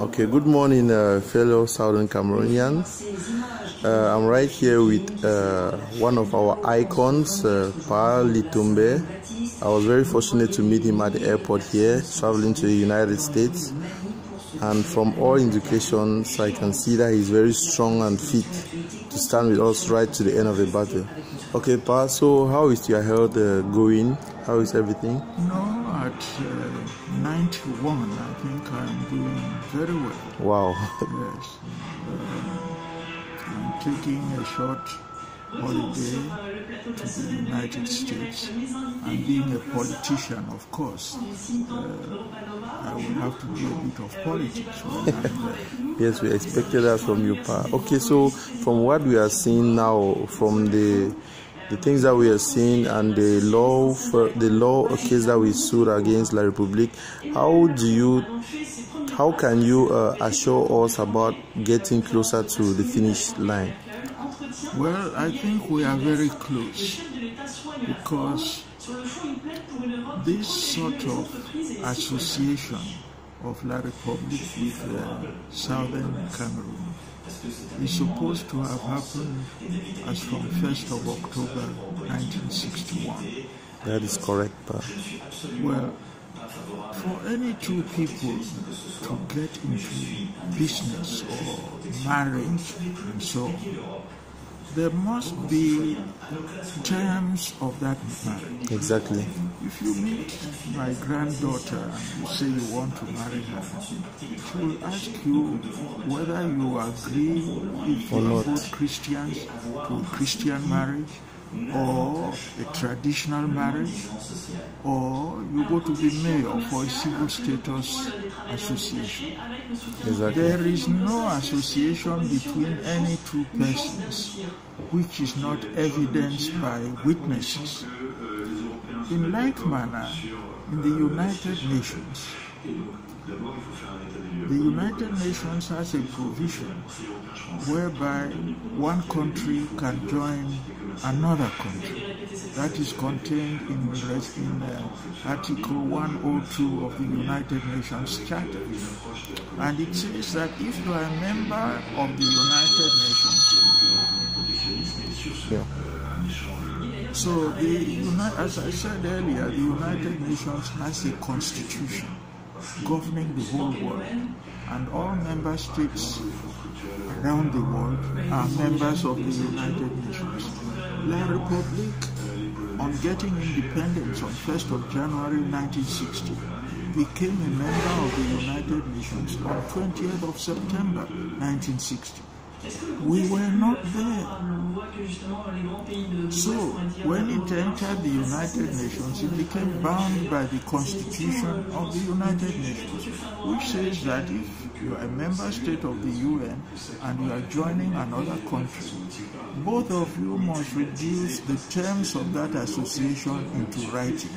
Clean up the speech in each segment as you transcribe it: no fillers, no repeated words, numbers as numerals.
Okay, good morning, fellow Southern Cameroonians. I'm right here with one of our icons, Pa Litumbe. I was very fortunate to meet him at the airport here, traveling to the United States. And from all indications, I can see that he's very strong and fit to stand with us right to the end of the battle. Okay, Pa, so how is your health going? How is everything? No, at 91, I think I'm doing very well. Wow. Yes. I'm taking a short holiday to the United States. And being a politician, of course, I will have to do a bit of politics while I'm there. Yes, we expected that from you, Pa. Okay, so from what we are seeing now, from the things that we are seeing and the law case that we sued against La Republique, how can you assure us about getting closer to the finish line? Well, I think we are very close, because this sort of association of La Republique with Southern Cameroon is supposed to have happened as from 1st of October 1961. That is correct, Pa. Well, for any two people to get into business or marriage and so on, there must be terms of that marriage. Exactly. If you meet my granddaughter and you say you want to marry her, she will ask you whether you agree, if you are both Christians, to a Christian marriage, or a traditional marriage, or you go to the mayor for a civil status association. Exactly. There is no association between any two persons which is not evidenced by witnesses. In like manner, in the United Nations has a provision whereby one country can join another country. That is contained in Article 102 of the United Nations Charter. And it says that if you are a member of the United Nations, so as I said earlier, the United Nations has a constitution governing the whole world, and all member states around the world are members of the United Nations. La Republique, on getting independence on 1st of January 1960, became a member of the United Nations on 20th of September 1960. We were not there. So, when it entered the United Nations, it became bound by the Constitution of the United Nations, which says that if you are a member state of the UN and you are joining another country, both of you must reduce the terms of that association into writing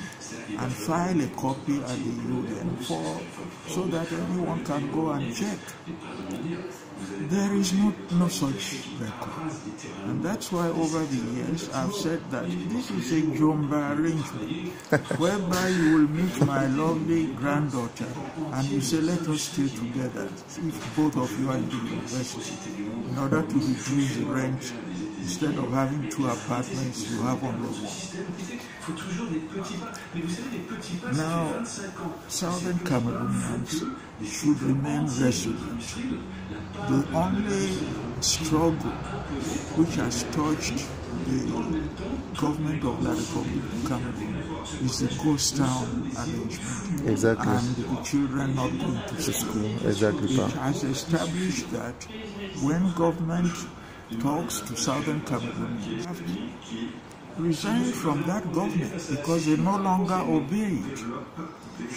and file a copy at the UN so that anyone can go and check. There is no such record. And that's why over the years I've said that this is a Jomba arrangement, whereby you will meet my lovely granddaughter and you say, let us stay together if both of you are in the university, in order to reduce the rent. Instead of having two apartments, you have only one. Now, Southern Cameroonians should remain resolute. The only struggle which has touched the government of La Republique of Cameroon is the ghost town arrangement. Exactly. And the children not going to school. Exactly. It has established that when government talks to Southern Cameroon, they have to resign from that government because they no longer obey it.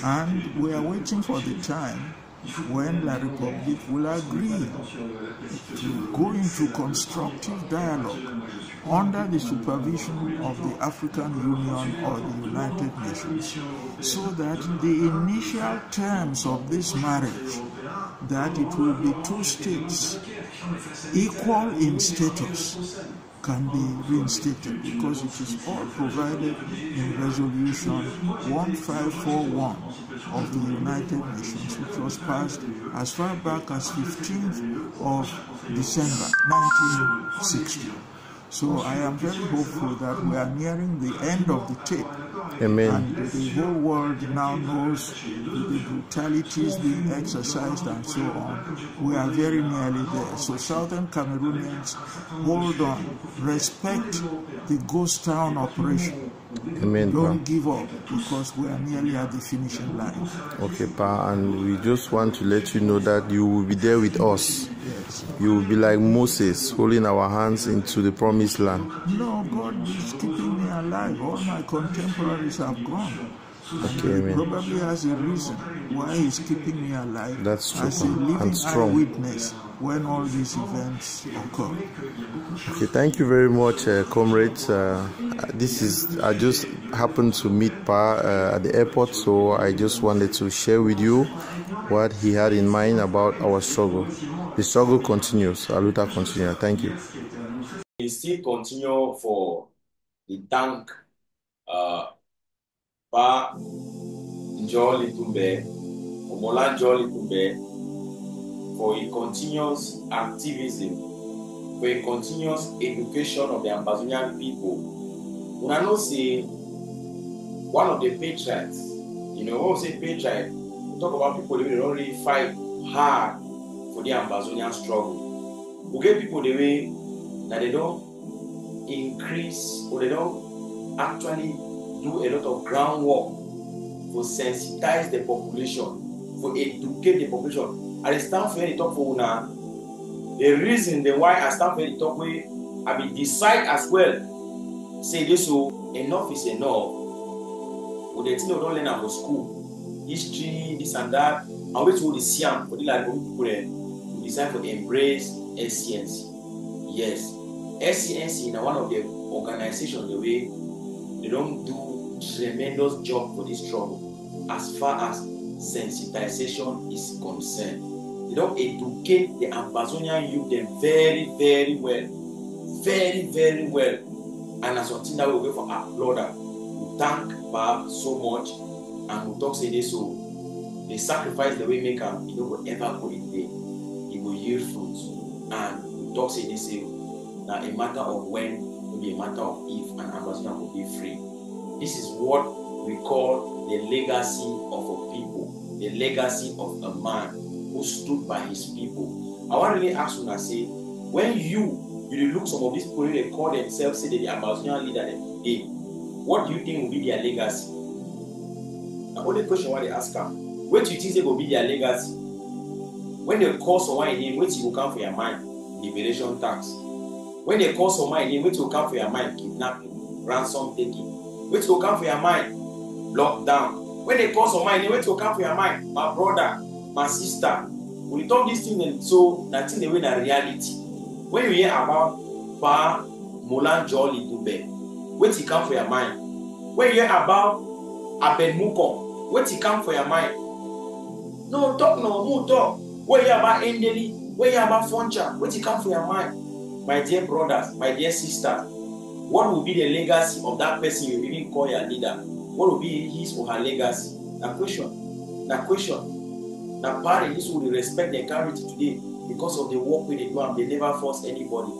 And we are waiting for the time when La Republique will agree to go into constructive dialogue under the supervision of the African Union or the United Nations, so that the initial terms of this marriage that it will be two states equal in status can be reinstated, because it is all provided in Resolution 1541 of the United Nations, which was passed as far back as 15th of December 1960. So I am very hopeful that we are nearing the end of the tape. Amen. And the whole world now knows the brutalities being exercised and so on. We are very nearly there. So Southern Cameroonians, hold on. Respect the ghost town operation. Amen. Don't give up, because we are nearly at the finishing line. Okay, Pa, and we just want to let you know that you will be there with us. Yes. You will be like Moses, holding our hands into the promised land. No, God is keeping me alive. All my contemporaries have gone. Okay, He amen. probably has a reason why he's keeping me alive. That's true, as a and living strong. eyewitness when all these events occur. Okay, thank you very much, comrades. I just happened to meet Pa at the airport, so I just wanted to share with you what he had in mind about our struggle. The struggle continues. Aluta continue. Thank you. We still continue for the tank Pa Njoh Mola for a continuous activism, for a continuous education of the Ambazonian people. When I know say one of the patriots, when we say patriot, we talk about people that don't really fight hard for the Ambazonian struggle. We get people the way that they don't increase or they don't actually do a lot of groundwork for sensitize the population, for educate the population. I stand for any talk for now. The reason why I stand for any talk way, I will decide as well. Say this, so enough is enough. With the thing we don't learn about school, history, this and that, and wait to the Siam for the like people who decide to embrace SCNC. Yes, SCNC is one of the organizations the way they don't do tremendous job for this struggle as far as sensitization is concerned. They don't educate the Ambazonian youth them very, very well. Very, very well. And as something that we go for applauder. We thank Bob so much and we talk say this, so the sacrifice the way make him, will ever put it there. It will yield fruits. And we talk say this, now a matter of when will be a matter of if an Ambazonian will be free. This is what we call the legacy of a people, the legacy of a man who stood by his people. I want to really ask you and say, when you look some of these people, they call themselves, say they're the Ambazonian leader today, what do you think will be their legacy? The only question why they ask them, what do you think they will be their legacy? When they call someone a name, what will come for your mind? Liberation tax. When they call someone a name, what will come for your mind? Kidnapping, ransom taking. What will come for your mind? Lockdown. When they call someone a name, what will come for your mind? My brother, my sister. When you talk this thing, and so that thing the way that reality. When you hear about Pa Mola Njoh, what will come for your mind? When you hear about Abenmuko, what will come for your mind? No talk, no more talk. When you hear about Endeli, when you hear about Foncha, what will come for your mind? My dear brothers, my dear sisters, what will be the legacy of that person you even call your leader? What will be his or her legacy? That question. That parents who respect the character today because of the work they do and they never force anybody.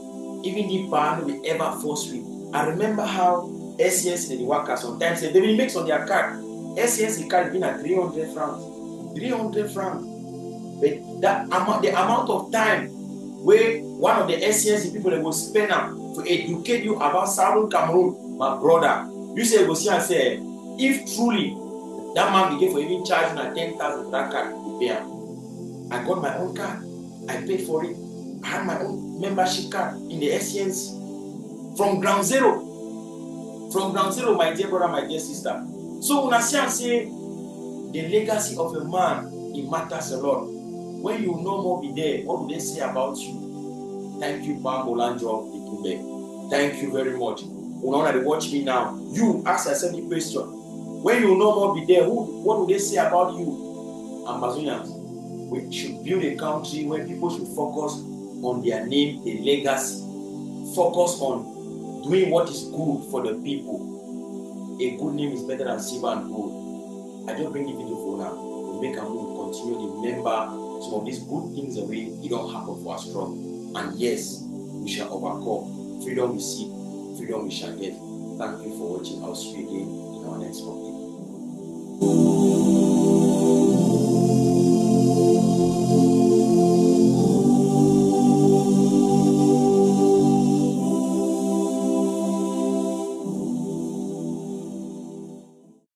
Even the parents will ever force you. I remember how SCS in the workers sometimes they will make on their card. SCS card been at 300 francs. 300 francs. But the amount of time where one of the SCS people that will spend to educate you about Southern Cameroon, my brother, you say go see and say, if truly that man began for even charging at 10,000 for that card to pay. I got my own card. I paid for it. I had my own membership card in the SCNC from ground zero. From ground zero, my dear brother, my dear sister. So when I say the legacy of a man, it matters a lot. When you no more be there, what will they say about you? Thank you, Pa Mola Njoh. Thank you very much. When they watch me now, you ask yourself the question. When you no more be there, what will they say about you? Ambazonians. We should build a country where people should focus on their name, their legacy, focus on doing what is good for the people. A good name is better than silver and gold. I just bring the video for now. We make a move, continue to remember some of these good things away. It don't happen for us strong. And yes, we shall overcome. Freedom we seek, freedom we shall get. Thank you for watching. I'll see you again in our next topic.